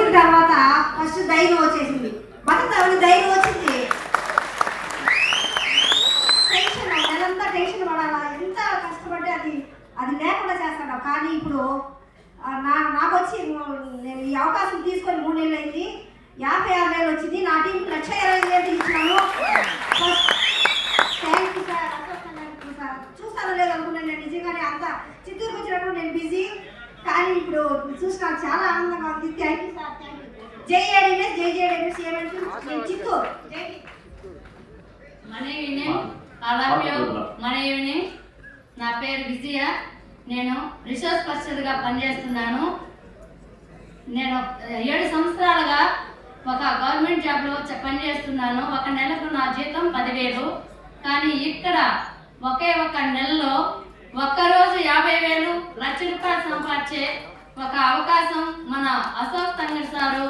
దేవుడి తర్వాత ఫస్ట్ ధైర్యం వచ్చేసింది, బతుకుతామని ధైర్యం వచ్చింది. టెన్షన్, నెలంతా టెన్షన్ పడాలా, ఎంత కష్టపడి అది లేకుండా చేస్తాను. కానీ ఇప్పుడు నాకు వచ్చి నేను ఈ అవకాశం తీసుకొని 3 నెలలు అయింది, 56,000 వచ్చింది. నా టీం 1,20,000 ఇచ్చినాను. Thank you sir. చూస్తానో లేదు అనుకున్నాను నేను నిజంగానే. అంత చిత్తూరుకు వచ్చినప్పుడు నేను బిజీ, కానీ ఇప్పుడు చూసి నాకు చాలా ఆనందంగా ఉంది. Thank you sir. Thank you. జై ఏడీఎస్, జై జేడీఎస్. నేను చిత్తూరు. జై మన ఈవినింగ్. నా పేరు విజయ. నేను రిసోర్స్ పర్సన్గా పనిచేస్తున్నాను. నేను 7 సంవత్సరాలుగా ఒక గవర్నమెంట్ జాబ్లో పనిచేస్తున్నాను. ఒక నెలకు నా జీతం 10,000. కానీ ఇక్కడ ఒకే ఒక నెలలో ఒక్కరోజు 50,000 లక్ష రూపాయలు సంపాదించే ఒక అవకాశం మన అశోక్ తంగడి సారు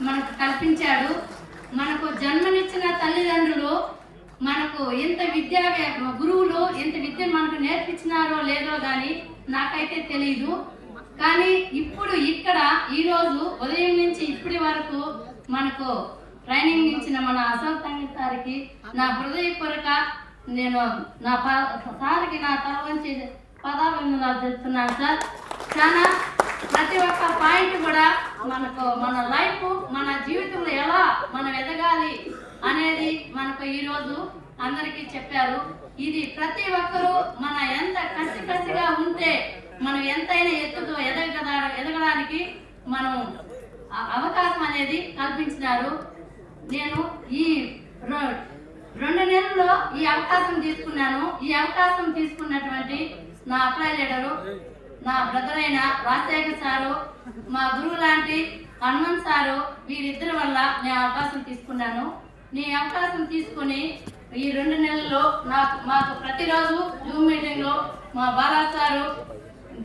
మనకు కల్పించాడు. మనకు జన్మనిచ్చిన తల్లిదండ్రులు మనకు ఎంత గురువులు ఎంత విద్యను మనకు నేర్పించినారో లేదో కానీ నాకైతే తెలీదు. కానీ ఇప్పుడు ఇక్కడ ఈరోజు ఉదయం నుంచి ఇప్పటి వరకు మనకు ట్రైనింగ్ ఇచ్చిన మన అశోక్ తంగడి సార్కి నా హృదయపూర్వక నేను నా సార్కి నా తల వంచి పదాభివందనాలు తెలుస్తున్నాను సార్. చాలా ప్రతి ఒక్క పాయింట్ కూడా మనకు మన లైఫ్, మన జీవితంలో ఎలా మనం ఎదగాలి అనేది మనకు ఈరోజు అందరికీ చెప్పారు. ఇది ప్రతి ఒక్కరూ మన ఎంత కసిగా ఉంటే మనం ఎంతైనా ఎదగడానికి మనం అవకాశం అనేది కల్పించినారు. నేను ఈ 2 నెలల్లో ఈ అవకాశం తీసుకున్నాను. ఈ అవకాశం తీసుకున్నటువంటి నా అప్లై లీడరు, నా బ్రదర్ అయిన రాజశేఖర్ సారు, మా గురువు లాంటి హనుమంత్ సారు, వీరిద్దరి వల్ల నేను అవకాశం తీసుకున్నాను. నీ అవకాశం తీసుకుని ఈ 2 నెలల్లో మాకు ప్రతిరోజు జూమ్ మీటింగ్లో మా బాలా సారు,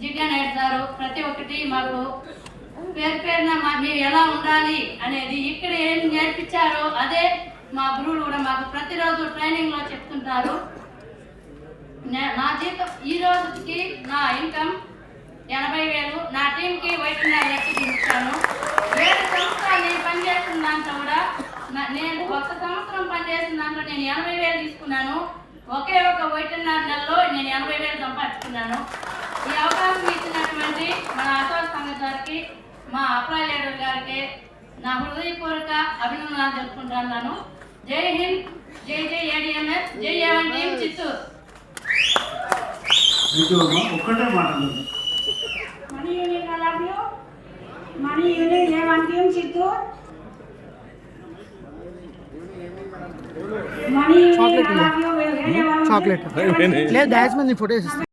జిగ్గా నాయుడు సారు ప్రతి ఒక్కటి మాకు పేరున మీరు ఎలా ఉండాలి అనేది ఇక్కడ ఏం నేర్పించారో అదే మా గురువులు కూడా మాకు ప్రతిరోజు ట్రైనింగ్లో చెప్తుంటారు. నా జీతం ఈ రోజుకి నా ఇన్కమ్ 80,000. నా టీంకి 1,50,000 ఇచ్చాను. 7 సంవత్సరాలు నేను పనిచేస్తున్న దాంట్లో కూడా నేను 1 సంవత్సరం పనిచేసిన దాంట్లో నేను 80,000 తీసుకున్నాను. ఒకే ఒక 1.5 నెలలో నేను 80,000 సంపాదించుకున్నాను. ఈ అవకాశం ఇచ్చినటువంటి మన అశోక్ తంగడి గారికి, మా అప్లై లీడర్ గారికి నా హృదయపూర్వక అభినందనలు తెలుపుకుంటున్నాను. జై హింద్, జై జై ఏడీఎంఎస్, జై A1 team Chittoor. Money union I love you. Money union A1 team Chittoor. Money union I love you. Chocolate లేదు, డాన్స్ మీద ఫోటోస్